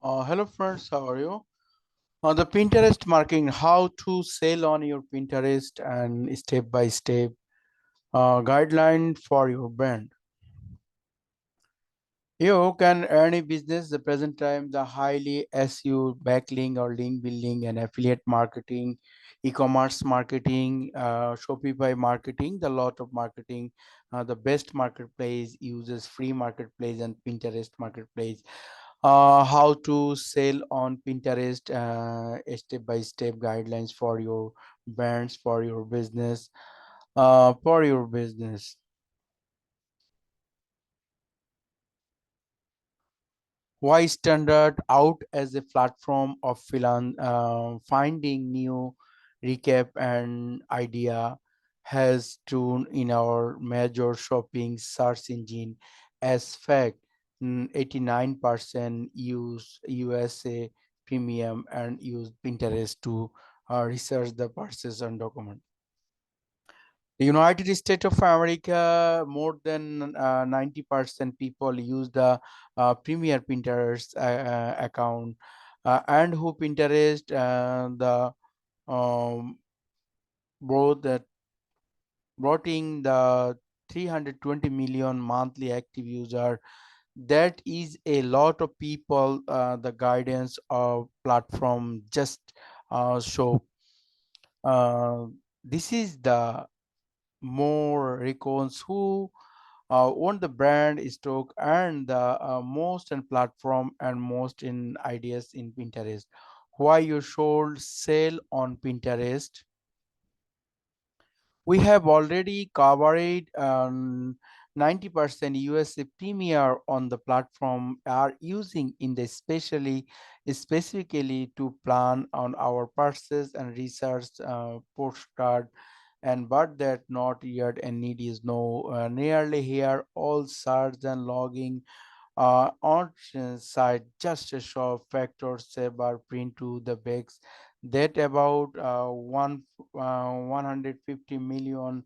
Hello friends, how are you? The Pinterest marketing, how to sell on your Pinterest and step by step guideline for your brand. You can earn a business the present time, the highly SEO, backlink or link building and affiliate marketing, e-commerce marketing, Shopify marketing, the lot of marketing, the best marketplace uses free marketplace and Pinterest marketplace. How to sell on Pinterest, step by step guidelines for your brands, for your business. Why standard out as a platform of finding new recap and idea has tuned in our major shopping search engine as fact. 89% use USA premium and use Pinterest to research the purchase and document. The United States of America, more than 90% people use the Premier Pinterest account, and who Pinterest the brought that brought in the 320 million monthly active user. That is a lot of people. The guidance of platform just show. Uh, this is the more recons who own the brand stock and the most in platform and most in ideas in Pinterest. Why you should sell on Pinterest? We have already covered 90% USA Premier on the platform are using in the specifically to plan on our purchase and research postcard, and but that not yet and need is no nearly here all search and logging on side just a show factor saber print to the bags that about 150 million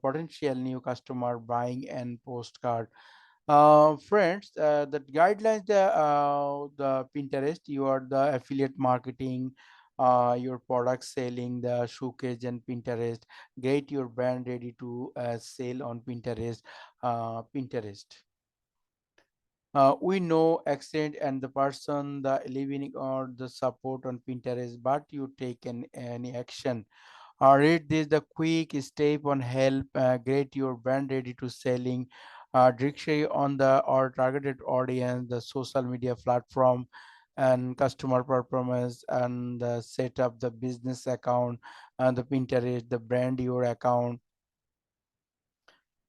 potential new customer buying and postcard. Friends, the guidelines, the Pinterest, you are the affiliate marketing, your product selling, the showcase and Pinterest. Get your brand ready to sell on Pinterest. Pinterest. We know accent and the person, the living or the support on Pinterest, but you take any action. Read this the quick step on help get your brand ready to selling. Dictionary on the or targeted audience, the social media platform, and customer performance, and set up the business account and the Pinterest, the brand your account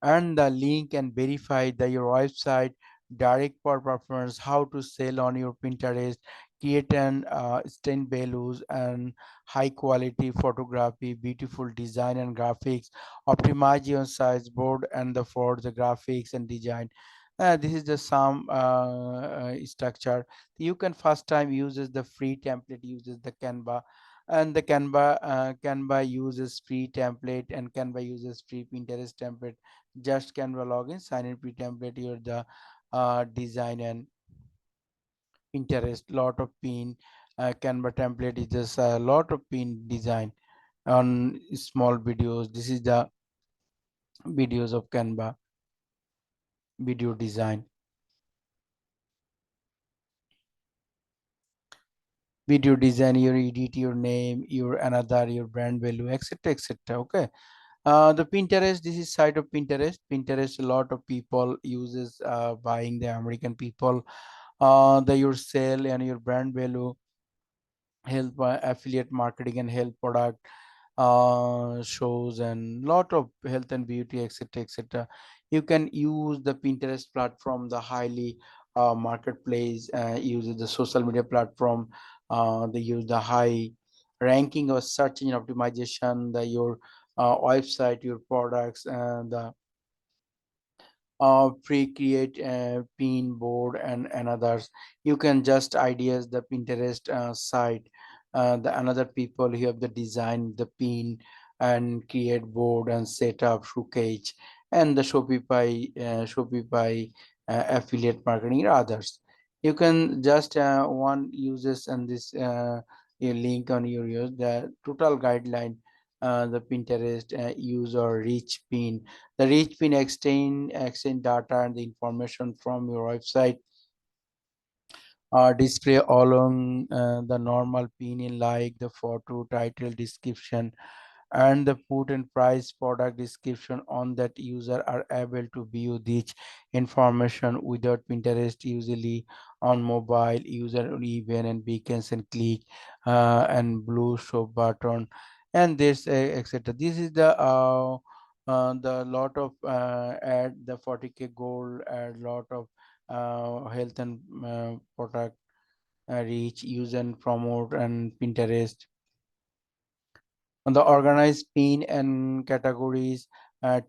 and the link and verify the your website direct for preference, how to sell on your Pinterest, create an stand values and high quality photography, beautiful design and graphics, optimize your size board and the for the graphics and design. This is the some structure. You can first time uses the free template, uses the Canva, and the Canva uses free template and Canva uses free Pinterest template. Just Canva login, sign in pre-template, your the design and Pinterest, lot of pin. Canva template is just a lot of pin design on small videos. This is the videos of Canva video design. Video design, your edit, your name, your another, your brand value, etc. etc. Okay. The Pinterest, this is side of Pinterest. Pinterest, a lot of people uses buying the American people. The your sale and your brand value, help affiliate marketing and health product shows and lot of health and beauty, etc. etc. You can use the Pinterest platform, the highly marketplace, uses the social media platform. They use the high ranking of search engine optimization, the your website, your products, and the pre-create pin board and others. You can just ideas the Pinterest site, the another people who have the design the pin and create board and set up showcase and the Shopify affiliate marketing and others. You can just one uses and this your link on your use the total guideline. The Pinterest use or rich pin. The rich pin extend data and the information from your website display along the normal pin in like the photo, title, description, and the put and price product description on that user are able to view this information without Pinterest usually on mobile user even and beacons and click and blue show button and this etc. This is the lot of ad the 40K gold ad lot of health and product reach use and promote and Pinterest on the organized pin and categories,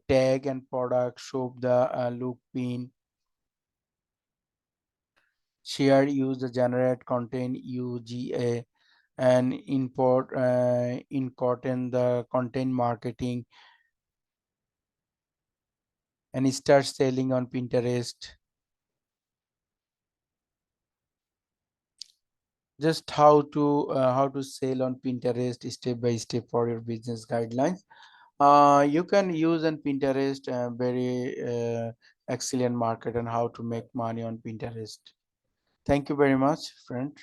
tag and product, show the look pin, share, use the generate content UGA, and import in the content marketing and start selling on Pinterest. Just how to sell on Pinterest step by step for your business guidelines. You can use on Pinterest very excellent market and how to make money on Pinterest. Thank you very much, friend.